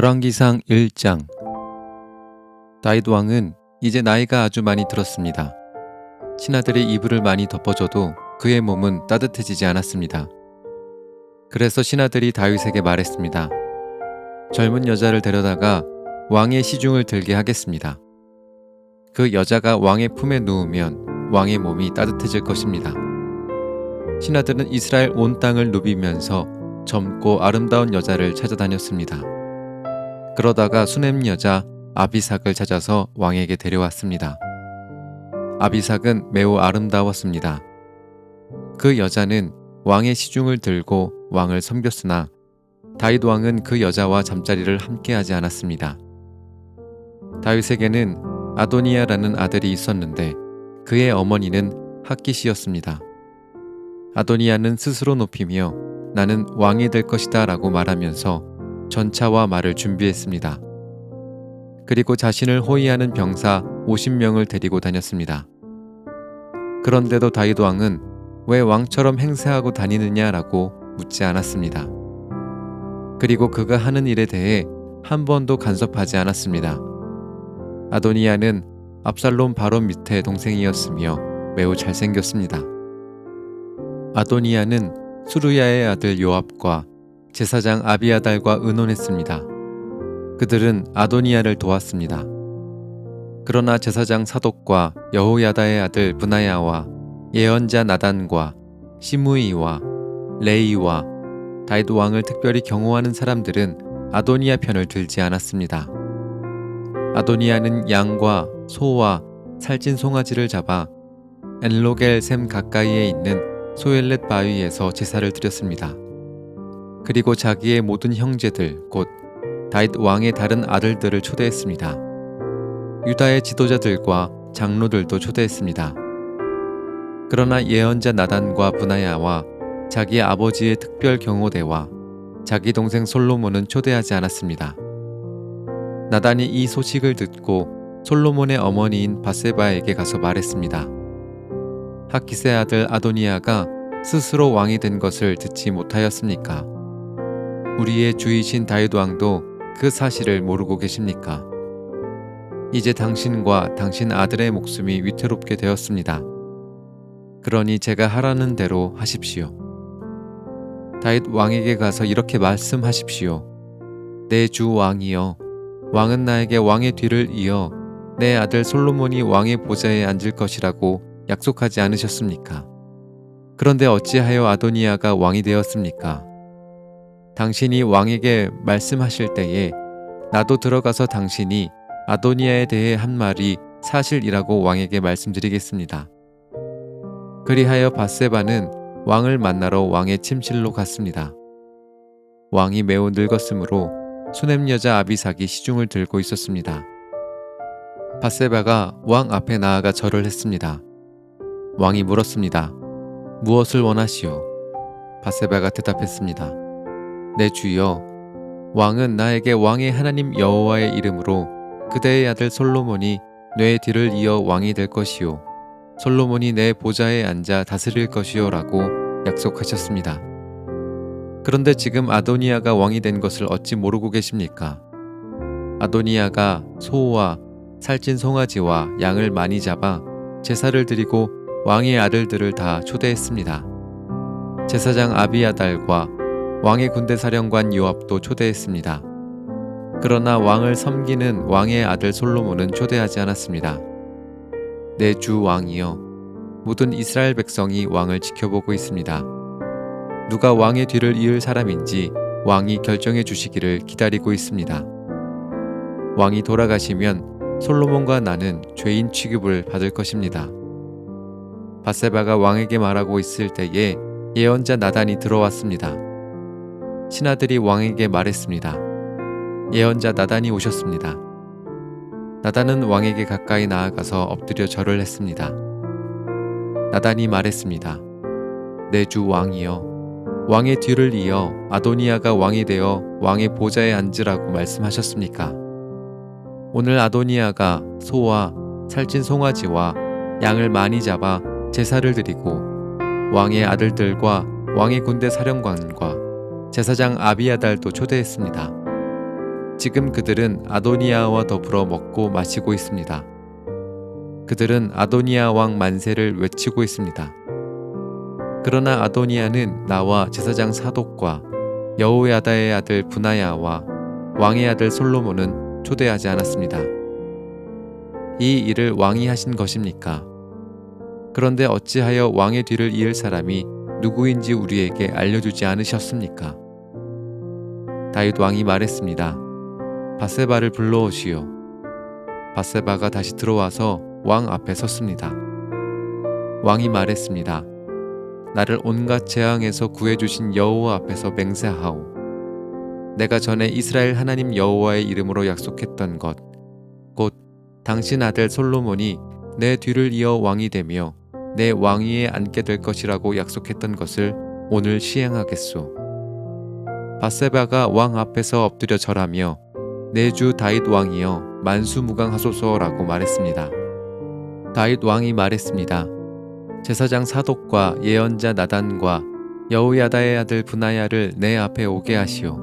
열왕기상 1장. 다윗 왕은 이제 나이가 아주 많이 들었습니다. 신하들이 이불을 많이 덮어줘도 그의 몸은 따뜻해지지 않았습니다. 그래서 신하들이 다윗에게 말했습니다. 젊은 여자를 데려다가 왕의 시중을 들게 하겠습니다. 그 여자가 왕의 품에 누우면 왕의 몸이 따뜻해질 것입니다. 신하들은 이스라엘 온 땅을 누비면서 젊고 아름다운 여자를 찾아다녔습니다. 그러다가 수넴 여자 아비삭을 찾아서 왕에게 데려왔습니다. 아비삭은 매우 아름다웠습니다. 그 여자는 왕의 시중을 들고 왕을 섬겼으나 다윗 왕은 그 여자와 잠자리를 함께하지 않았습니다. 다윗에게는 아도니야라는 아들이 있었는데 그의 어머니는 핫깃이었습니다. 아도니야는 스스로 높이며 나는 왕이 될 것이다 라고 말하면서 전차와 말을 준비했습니다. 그리고 자신을 호위하는 병사 50명을 데리고 다녔습니다. 그런데도 다윗 왕은 왜 왕처럼 행세하고 다니느냐라고 묻지 않았습니다. 그리고 그가 하는 일에 대해 한 번도 간섭하지 않았습니다. 아도니야는 압살롬 바로 밑에 동생이었으며 매우 잘생겼습니다. 아도니야는 수르야의 아들 요압과 제사장 아비아달과 의논했습니다. 그들은 아도니야를 도왔습니다. 그러나 제사장 사독과 여호야다의 아들 브나야와 예언자 나단과 시므이와 레이와 다윗 왕을 특별히 경호하는 사람들은 아도니야 편을 들지 않았습니다. 아도니야는 양과 소와 살찐 송아지를 잡아 엔로겔 샘 가까이에 있는 소엘렛 바위에서 제사를 드렸습니다. 그리고 자기의 모든 형제들 곧 다윗 왕의 다른 아들들을 초대했습니다. 유다의 지도자들과 장로들도 초대했습니다. 그러나 예언자 나단과 브나야와 자기 아버지의 특별 경호대와 자기 동생 솔로몬은 초대하지 않았습니다. 나단이 이 소식을 듣고 솔로몬의 어머니인 바세바에게 가서 말했습니다. 핫깃의 아들 아도니야가 스스로 왕이 된 것을 듣지 못하였습니까? 우리의 주이신 다윗 왕도 그 사실을 모르고 계십니까? 이제 당신과 당신 아들의 목숨이 위태롭게 되었습니다. 그러니 제가 하라는 대로 하십시오. 다윗 왕에게 가서 이렇게 말씀하십시오. 내 주 왕이여, 왕은 나에게 왕의 뒤를 이어 내 아들 솔로몬이 왕의 보좌에 앉을 것이라고 약속하지 않으셨습니까? 그런데 어찌하여 아도니야가 왕이 되었습니까? 당신이 왕에게 말씀하실 때에 나도 들어가서 당신이 아도니야에 대해 한 말이 사실이라고 왕에게 말씀드리겠습니다. 그리하여 밧세바는 왕을 만나러 왕의 침실로 갔습니다. 왕이 매우 늙었으므로 수넴 여자 아비삭이 시중을 들고 있었습니다. 밧세바가 왕 앞에 나아가 절을 했습니다. 왕이 물었습니다. 무엇을 원하시오? 밧세바가 대답했습니다. 내 주여, 왕은 나에게 왕의 하나님 여호와의 이름으로 그대의 아들 솔로몬이 내 뒤를 이어 왕이 될 것이요, 솔로몬이 내 보좌에 앉아 다스릴 것이요 라고 약속하셨습니다. 그런데 지금 아도니야가 왕이 된 것을 어찌 모르고 계십니까? 아도니야가 소와 살찐 송아지와 양을 많이 잡아 제사를 드리고 왕의 아들들을 다 초대했습니다. 제사장 아비아달과 왕의 군대 사령관 요압도 초대했습니다. 그러나 왕을 섬기는 왕의 아들 솔로몬은 초대하지 않았습니다. 내 주 왕이여, 모든 이스라엘 백성이 왕을 지켜보고 있습니다. 누가 왕의 뒤를 이을 사람인지 왕이 결정해 주시기를 기다리고 있습니다. 왕이 돌아가시면 솔로몬과 나는 죄인 취급을 받을 것입니다. 밧세바가 왕에게 말하고 있을 때에 예언자 나단이 들어왔습니다. 신하들이 왕에게 말했습니다. 예언자 나단이 오셨습니다. 나단은 왕에게 가까이 나아가서 엎드려 절을 했습니다. 나단이 말했습니다. 내 주 왕이여, 왕의 뒤를 이어 아도니야가 왕이 되어 왕의 보좌에 앉으라고 말씀하셨습니까? 오늘 아도니야가 소와 살찐 송아지와 양을 많이 잡아 제사를 드리고 왕의 아들들과 왕의 군대 사령관과 제사장 아비아달도 초대했습니다. 지금 그들은 아도니아와 더불어 먹고 마시고 있습니다. 그들은 아도니아 왕 만세를 외치고 있습니다. 그러나 아도니아는 나와 제사장 사독과 여호야다의 아들 브나야와 왕의 아들 솔로몬은 초대하지 않았습니다. 이 일을 왕이 하신 것입니까? 그런데 어찌하여 왕의 뒤를 이을 사람이 누구인지 우리에게 알려주지 않으셨습니까? 다윗 왕이 말했습니다. 밧세바를 불러오시오. 밧세바가 다시 들어와서 왕 앞에 섰습니다. 왕이 말했습니다. 나를 온갖 재앙에서 구해주신 여호와 앞에서 맹세하오. 내가 전에 이스라엘 하나님 여호와의 이름으로 약속했던 것, 곧 당신 아들 솔로몬이 내 뒤를 이어 왕이 되며 내 왕위에 앉게 될 것이라고 약속했던 것을 오늘 시행하겠소. 밧세바가 왕 앞에서 엎드려 절하며 내 주 다윗 왕이여 만수무강하소서라고 말했습니다. 다윗 왕이 말했습니다. 제사장 사독과 예언자 나단과 여호야다의 아들 브나야를 내 앞에 오게 하시오.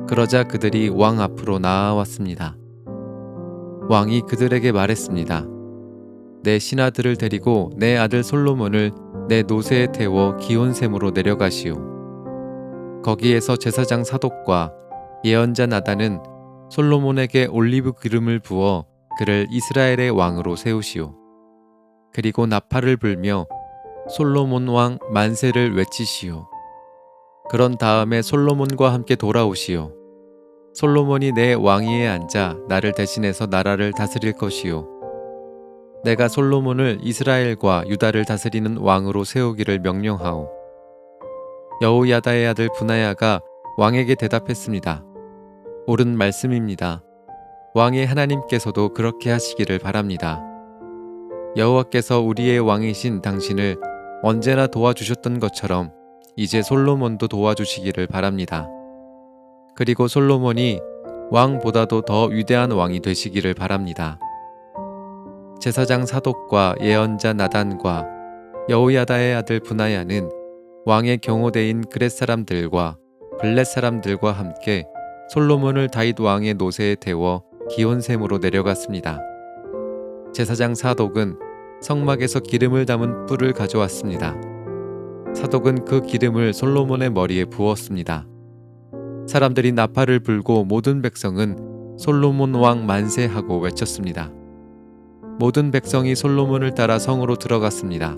그러자 그들이 왕 앞으로 나아왔습니다. 왕이 그들에게 말했습니다. 내 신하들을 데리고 내 아들 솔로몬을 내 노새에 태워 기온샘으로 내려가시오. 거기에서 제사장 사독과 예언자 나단은 솔로몬에게 올리브 기름을 부어 그를 이스라엘의 왕으로 세우시오. 그리고 나팔을 불며 솔로몬 왕 만세를 외치시오. 그런 다음에 솔로몬과 함께 돌아오시오. 솔로몬이 내 왕위에 앉아 나를 대신해서 나라를 다스릴 것이요. 내가 솔로몬을 이스라엘과 유다를 다스리는 왕으로 세우기를 명령하오. 여호야다의 아들 브나야가 왕에게 대답했습니다. 옳은 말씀입니다. 왕의 하나님께서도 그렇게 하시기를 바랍니다. 여호와께서 우리의 왕이신 당신을 언제나 도와주셨던 것처럼 이제 솔로몬도 도와주시기를 바랍니다. 그리고 솔로몬이 왕보다도 더 위대한 왕이 되시기를 바랍니다. 제사장 사독과 예언자 나단과 여호야다의 아들 브나야는 왕의 경호대인 그렛 사람들과 블렛 사람들과 함께 솔로몬을 다윗 왕의 노새에 태워 기온샘으로 내려갔습니다. 제사장 사독은 성막에서 기름을 담은 뿔을 가져왔습니다. 사독은 그 기름을 솔로몬의 머리에 부었습니다. 사람들이 나팔을 불고 모든 백성은 솔로몬 왕 만세하고 외쳤습니다. 모든 백성이 솔로몬을 따라 성으로 들어갔습니다.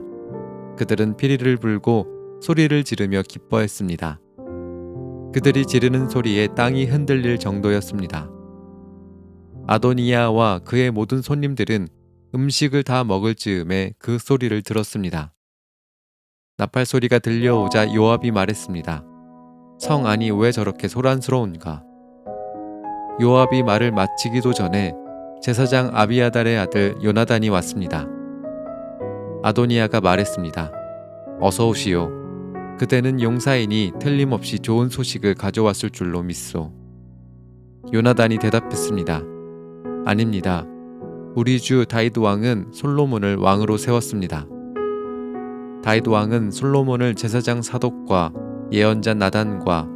그들은 피리를 불고 소리를 지르며 기뻐했습니다. 그들이 지르는 소리에 땅이 흔들릴 정도였습니다. 아도니아와 그의 모든 손님들은 음식을 다 먹을 즈음에 그 소리를 들었습니다. 나팔 소리가 들려오자 요압이 말했습니다. 성 안이 왜 저렇게 소란스러운가? 요압이 말을 마치기도 전에 제사장 아비아달의 아들 요나단이 왔습니다. 아도니아가 말했습니다. 어서 오시오. 그대는 용사이니 틀림없이 좋은 소식을 가져왔을 줄로 믿소. 요나단이 대답했습니다. 아닙니다. 우리 주 다윗 왕은 솔로몬을 왕으로 세웠습니다. 다윗 왕은 솔로몬을 제사장 사독과 예언자 나단과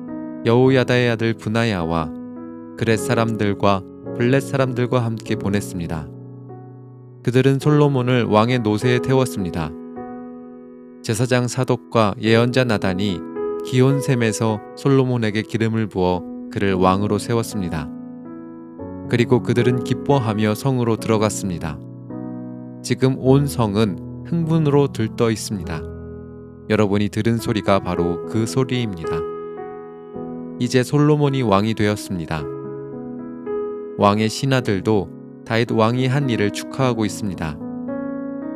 여호야다의 아들 브나야와 그렛 사람들과 블렛 사람들과 함께 보냈습니다. 그들은 솔로몬을 왕의 노새에 태웠습니다. 제사장 사독과 예언자 나단이 기온샘에서 솔로몬에게 기름을 부어 그를 왕으로 세웠습니다. 그리고 그들은 기뻐하며 성으로 들어갔습니다. 지금 온 성은 흥분으로 들떠 있습니다. 여러분이 들은 소리가 바로 그 소리입니다. 이제 솔로몬이 왕이 되었습니다. 왕의 신하들도 다윗 왕이 한 일을 축하하고 있습니다.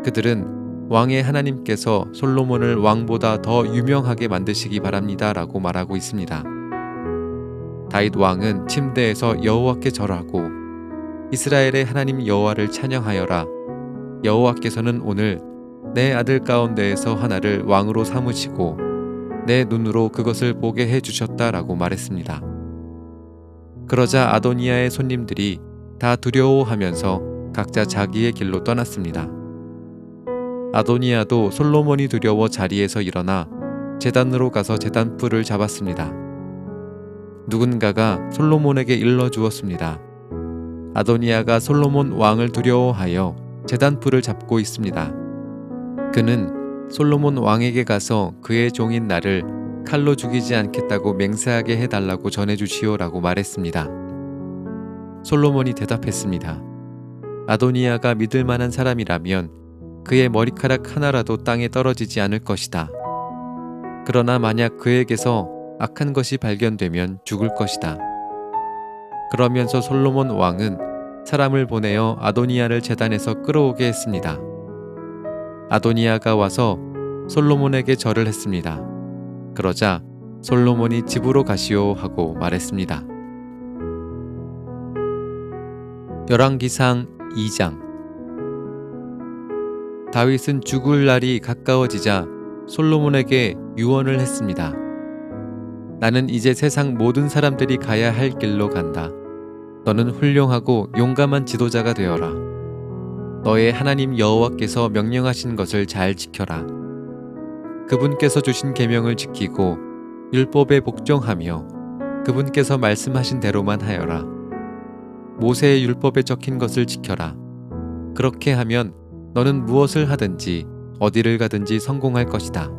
그들은 왕의 하나님께서 솔로몬을 왕보다 더 유명하게 만드시기 바랍니다 라고 말하고 있습니다. 다윗 왕은 침대에서 여호와께 절하고 이스라엘의 하나님 여호와를 찬양하여라. 여호와께서는 오늘 내 아들 가운데에서 하나를 왕으로 삼으시고 내 눈으로 그것을 보게 해주셨다라고 말했습니다. 그러자 아도니아의 손님들이 다 두려워하면서 각자 자기의 길로 떠났습니다. 아도니아도 솔로몬이 두려워 자리에서 일어나 제단으로 가서 제단 뿔을 잡았습니다. 누군가가 솔로몬에게 일러 주었습니다. 아도니아가 솔로몬 왕을 두려워하여 제단불을 잡고 있습니다. 그는 솔로몬 왕에게 가서 그의 종인 나를 칼로 죽이지 않겠다고 맹세하게 해달라고 전해주시오라고 말했습니다. 솔로몬이 대답했습니다. 아도니아가 믿을 만한 사람이라면 그의 머리카락 하나라도 땅에 떨어지지 않을 것이다. 그러나 만약 그에게서 악한 것이 발견되면 죽을 것이다. 그러면서 솔로몬 왕은 사람을 보내어 아도니아를 제단에서 끌어오게 했습니다. 아도니아가 와서 솔로몬에게 절을 했습니다. 그러자 솔로몬이 집으로 가시오 하고 말했습니다. 열왕기상 2장. 다윗은 죽을 날이 가까워지자 솔로몬에게 유언을 했습니다. 나는 이제 세상 모든 사람들이 가야 할 길로 간다. 너는 훌륭하고 용감한 지도자가 되어라. 너의 하나님 여호와께서 명령하신 것을 잘 지켜라. 그분께서 주신 계명을 지키고 율법에 복종하며 그분께서 말씀하신 대로만 하여라. 모세의 율법에 적힌 것을 지켜라. 그렇게 하면 너는 무엇을 하든지 어디를 가든지 성공할 것이다.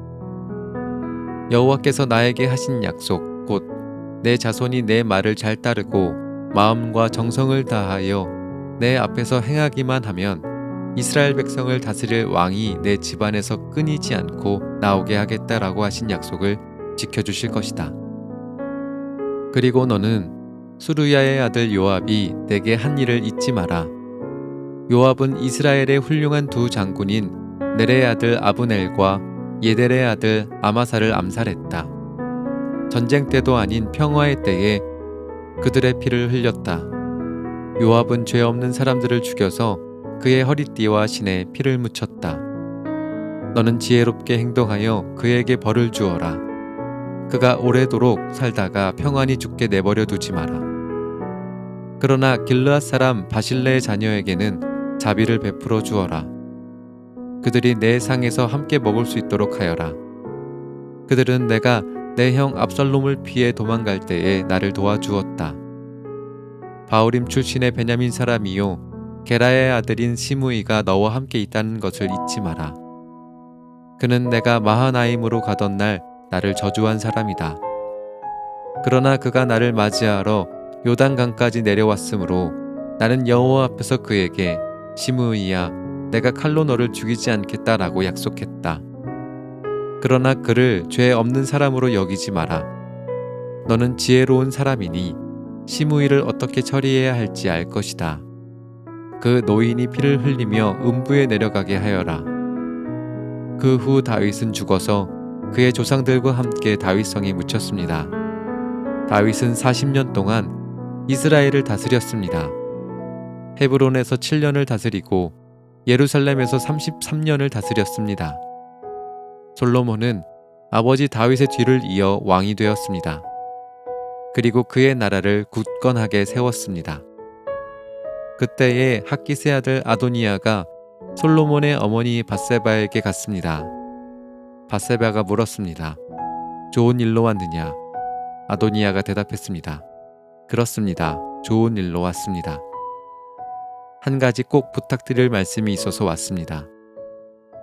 여호와께서 나에게 하신 약속 곧 내 자손이 내 말을 잘 따르고 마음과 정성을 다하여 내 앞에서 행하기만 하면 이스라엘 백성을 다스릴 왕이 내 집안에서 끊이지 않고 나오게 하겠다라고 하신 약속을 지켜주실 것이다. 그리고 너는 수르야의 아들 요압이 내게 한 일을 잊지 마라. 요압은 이스라엘의 훌륭한 두 장군인 넬의 아들 아브넬과 예델의 아들 아마사를 암살했다. 전쟁 때도 아닌 평화의 때에 그들의 피를 흘렸다. 요압은 죄 없는 사람들을 죽여서 그의 허리띠와 신에 피를 묻혔다. 너는 지혜롭게 행동하여 그에게 벌을 주어라. 그가 오래도록 살다가 평안히 죽게 내버려 두지 마라. 그러나 길르앗 사람 바실레의 자녀에게는 자비를 베풀어 주어라. 그들이 내 상에서 함께 먹을 수 있도록 하여라. 그들은 내가 내 형 압살롬을 피해 도망갈 때에 나를 도와주었다. 바울임 출신의 베냐민 사람이요 게라의 아들인 시므이가 너와 함께 있다는 것을 잊지 마라. 그는 내가 마하나임으로 가던 날 나를 저주한 사람이다. 그러나 그가 나를 맞이하러 요단강까지 내려왔으므로 나는 여호와 앞에서 그에게 시므이야 내가 칼로 너를 죽이지 않겠다라고 약속했다. 그러나 그를 죄 없는 사람으로 여기지 마라. 너는 지혜로운 사람이니 시므이를 어떻게 처리해야 할지 알 것이다. 그 노인이 피를 흘리며 음부에 내려가게 하여라. 그 후 다윗은 죽어서 그의 조상들과 함께 다윗성에 묻혔습니다. 다윗은 40년 동안 이스라엘을 다스렸습니다. 헤브론에서 7년을 다스리고 예루살렘에서 33년을 다스렸습니다. 솔로몬은 아버지 다윗의 뒤를 이어 왕이 되었습니다. 그리고 그의 나라를 굳건하게 세웠습니다. 그때에 학기스의 아들 아도니아가 솔로몬의 어머니 밧세바에게 갔습니다. 밧세바가 물었습니다. 좋은 일로 왔느냐? 아도니아가 대답했습니다. 그렇습니다. 좋은 일로 왔습니다. 한 가지 꼭 부탁드릴 말씀이 있어서 왔습니다.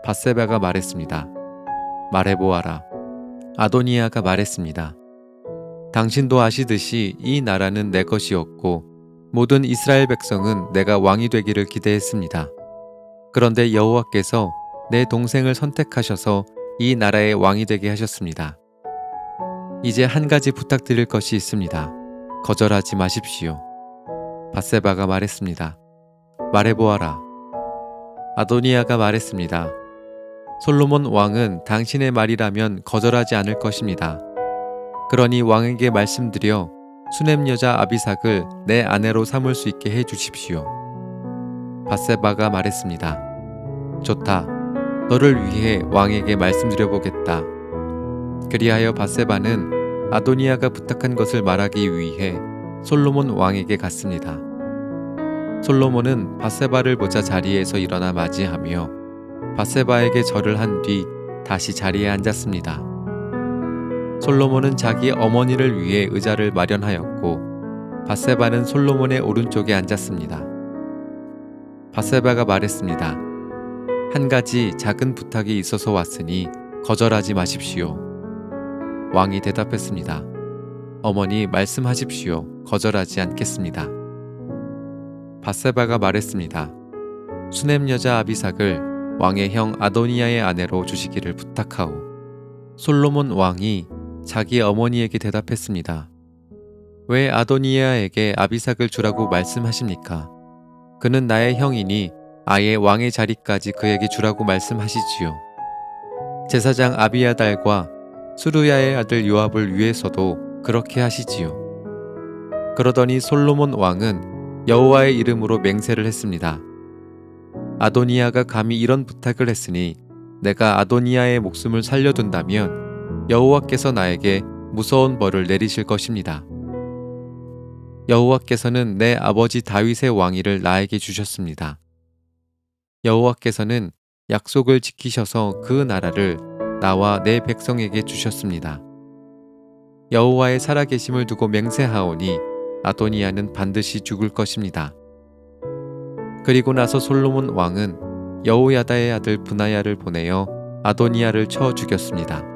밧세바가 말했습니다. 말해보아라. 아도니아가 말했습니다. 당신도 아시듯이 이 나라는 내 것이었고 모든 이스라엘 백성은 내가 왕이 되기를 기대했습니다. 그런데 여호와께서 내 동생을 선택하셔서 이 나라의 왕이 되게 하셨습니다. 이제 한 가지 부탁드릴 것이 있습니다. 거절하지 마십시오. 밧세바가 말했습니다. 말해보아라. 아도니아가 말했습니다. 솔로몬 왕은 당신의 말이라면 거절하지 않을 것입니다. 그러니 왕에게 말씀드려 수넴 여자 아비삭을 내 아내로 삼을 수 있게 해 주십시오. 밧세바가 말했습니다. 좋다. 너를 위해 왕에게 말씀드려보겠다. 그리하여 밧세바는 아도니아가 부탁한 것을 말하기 위해 솔로몬 왕에게 갔습니다. 솔로몬은 밧세바를 보자 자리에서 일어나 맞이하며 밧세바에게 절을 한 뒤 다시 자리에 앉았습니다. 솔로몬은 자기 어머니를 위해 의자를 마련하였고 밧세바는 솔로몬의 오른쪽에 앉았습니다. 밧세바가 말했습니다. 한 가지 작은 부탁이 있어서 왔으니 거절하지 마십시오. 왕이 대답했습니다. 어머니 말씀하십시오. 거절하지 않겠습니다. 밧세바가 말했습니다. 수넴 여자 아비삭을 왕의 형 아도니아의 아내로 주시기를 부탁하오. 솔로몬 왕이 자기 어머니에게 대답했습니다. 왜 아도니아에게 아비삭을 주라고 말씀하십니까? 그는 나의 형이니 아예 왕의 자리까지 그에게 주라고 말씀하시지요. 제사장 아비아달과 수르야의 아들 요압을 위해서도 그렇게 하시지요. 그러더니 솔로몬 왕은 여호와의 이름으로 맹세를 했습니다. 아도니아가 감히 이런 부탁을 했으니 내가 아도니아의 목숨을 살려둔다면 여호와께서 나에게 무서운 벌을 내리실 것입니다. 여호와께서는 내 아버지 다윗의 왕위를 나에게 주셨습니다. 여호와께서는 약속을 지키셔서 그 나라를 나와 내 백성에게 주셨습니다. 여호와의 살아계심을 두고 맹세하오니 아도니아는 반드시 죽을 것입니다. 그리고 나서 솔로몬 왕은 여호야다의 아들 브나야를 보내어 아도니아를 쳐 죽였습니다.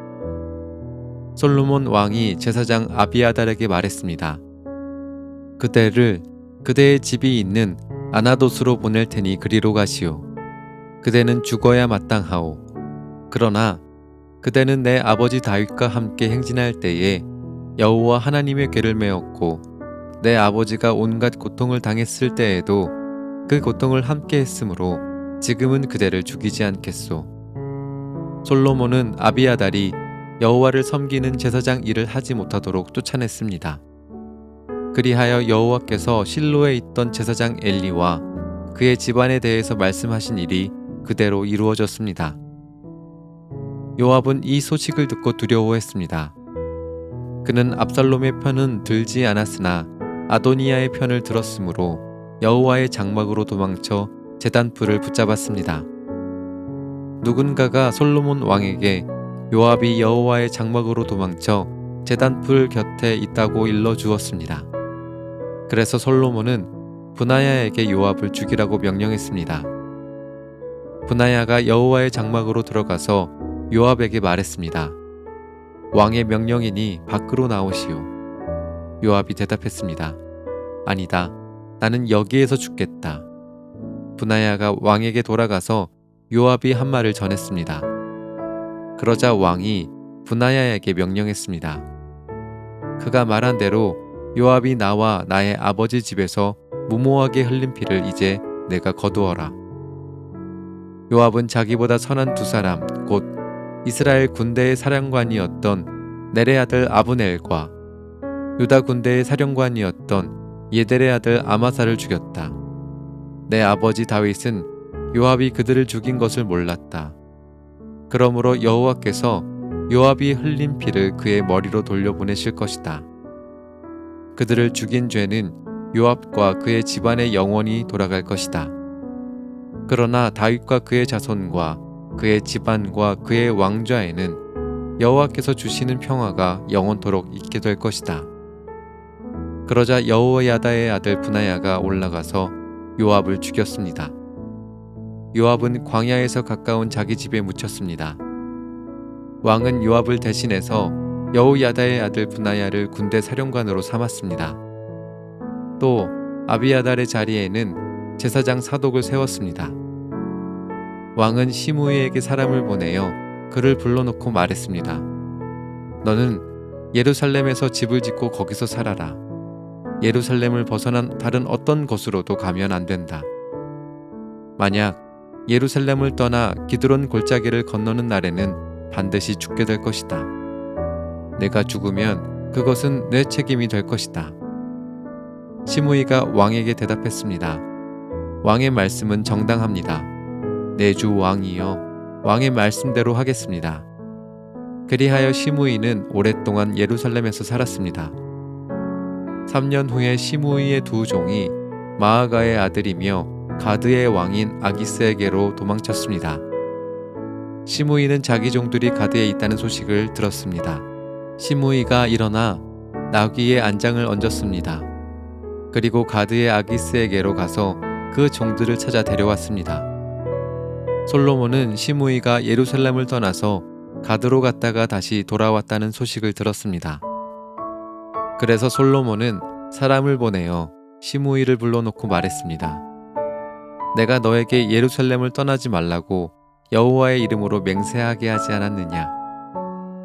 솔로몬 왕이 제사장 아비아달에게 말했습니다. 그대를 그대의 집이 있는 아나돗으로 보낼 테니 그리로 가시오. 그대는 죽어야 마땅하오. 그러나 그대는 내 아버지 다윗과 함께 행진할 때에 여호와 하나님의 궤를 메었고 내 아버지가 온갖 고통을 당했을 때에도 그 고통을 함께 했으므로 지금은 그대를 죽이지 않겠소. 솔로몬은 아비아달이 여호와를 섬기는 제사장 일을 하지 못하도록 쫓아냈습니다. 그리하여 여호와께서 실로에 있던 제사장 엘리와 그의 집안에 대해서 말씀하신 일이 그대로 이루어졌습니다. 요압은 이 소식을 듣고 두려워했습니다. 그는 압살롬의 편은 들지 않았으나 아도니아의 편을 들었으므로 여호와의 장막으로 도망쳐 제단불을 붙잡았습니다. 누군가가 솔로몬 왕에게 요압이 여호와의 장막으로 도망쳐 제단불 곁에 있다고 일러주었습니다. 그래서 솔로몬은 브나야에게 요압을 죽이라고 명령했습니다. 브나야가 여호와의 장막으로 들어가서 요압에게 말했습니다. 왕의 명령이니 밖으로 나오시오. 요압이 대답했습니다. 아니다. 나는 여기에서 죽겠다. 브나야가 왕에게 돌아가서 요압이 한 말을 전했습니다. 그러자 왕이 브나야에게 명령했습니다. 그가 말한 대로 요압이 나와 나의 아버지 집에서 무모하게 흘린 피를 이제 내가 거두어라. 요압은 자기보다 선한 두 사람 곧 이스라엘 군대의 사령관이었던 넬의 아들 아브넬과 유다 군대의 사령관이었던 예델의 아들 아마사를 죽였다. 내 아버지 다윗은 요압이 그들을 죽인 것을 몰랐다. 그러므로 여호와께서 요압이 흘린 피를 그의 머리로 돌려보내실 것이다. 그들을 죽인 죄는 요압과 그의 집안에 영원히 돌아갈 것이다. 그러나 다윗과 그의 자손과 그의 집안과 그의 왕좌에는 여호와께서 주시는 평화가 영원토록 있게 될 것이다. 그러자 여호야다의 아들 브나야가 올라가서 요압을 죽였습니다. 요압은 광야에서 가까운 자기 집에 묻혔습니다. 왕은 요압을 대신해서 여호야다의 아들 브나야를 군대 사령관으로 삼았습니다. 또 아비아달의 자리에는 제사장 사독을 세웠습니다. 왕은 시므이에게 사람을 보내어 그를 불러놓고 말했습니다. 너는 예루살렘에서 집을 짓고 거기서 살아라. 예루살렘을 벗어난 다른 어떤 곳으로도 가면 안 된다. 만약 예루살렘을 떠나 기드론 골짜기를 건너는 날에는 반드시 죽게 될 것이다. 내가 죽으면 그것은 내 책임이 될 것이다. 시므이가 왕에게 대답했습니다. 왕의 말씀은 정당합니다. 내 주 왕이여, 왕의 말씀대로 하겠습니다. 그리하여 시므이는 오랫동안 예루살렘에서 살았습니다. 3년 후에 시므이의 두 종이 마아가의 아들이며 가드의 왕인 아기스에게로 도망쳤습니다. 시므이는 자기 종들이 가드에 있다는 소식을 들었습니다. 시므이가 일어나 나귀의 안장을 얹었습니다. 그리고 가드의 아기스에게로 가서 그 종들을 찾아 데려왔습니다. 솔로몬은 시므이가 예루살렘을 떠나서 가드로 갔다가 다시 돌아왔다는 소식을 들었습니다. 그래서 솔로몬은 사람을 보내어 시므이를 불러놓고 말했습니다. 내가 너에게 예루살렘을 떠나지 말라고 여호와의 이름으로 맹세하게 하지 않았느냐?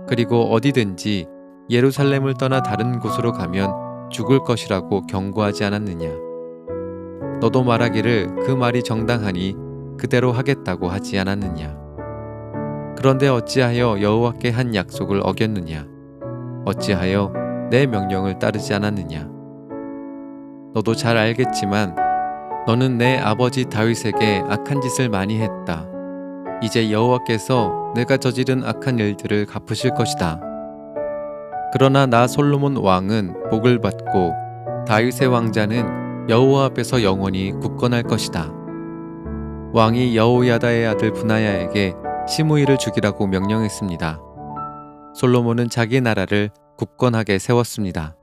그리고 어디든지 예루살렘을 떠나 다른 곳으로 가면 죽을 것이라고 경고하지 않았느냐? 너도 말하기를 그 말이 정당하니 그대로 하겠다고 하지 않았느냐? 그런데 어찌하여 여호와께 한 약속을 어겼느냐? 어찌하여 내 명령을 따르지 않았느냐? 너도 잘 알겠지만 너는 내 아버지 다윗에게 악한 짓을 많이 했다. 이제 여호와께서 내가 저지른 악한 일들을 갚으실 것이다. 그러나 나 솔로몬 왕은 복을 받고 다윗의 왕자는 여호와 앞에서 영원히 굳건할 것이다. 왕이 여호야다의 아들 브나야에게 시므이를 죽이라고 명령했습니다. 솔로몬은 자기 나라를 굳건하게 세웠습니다.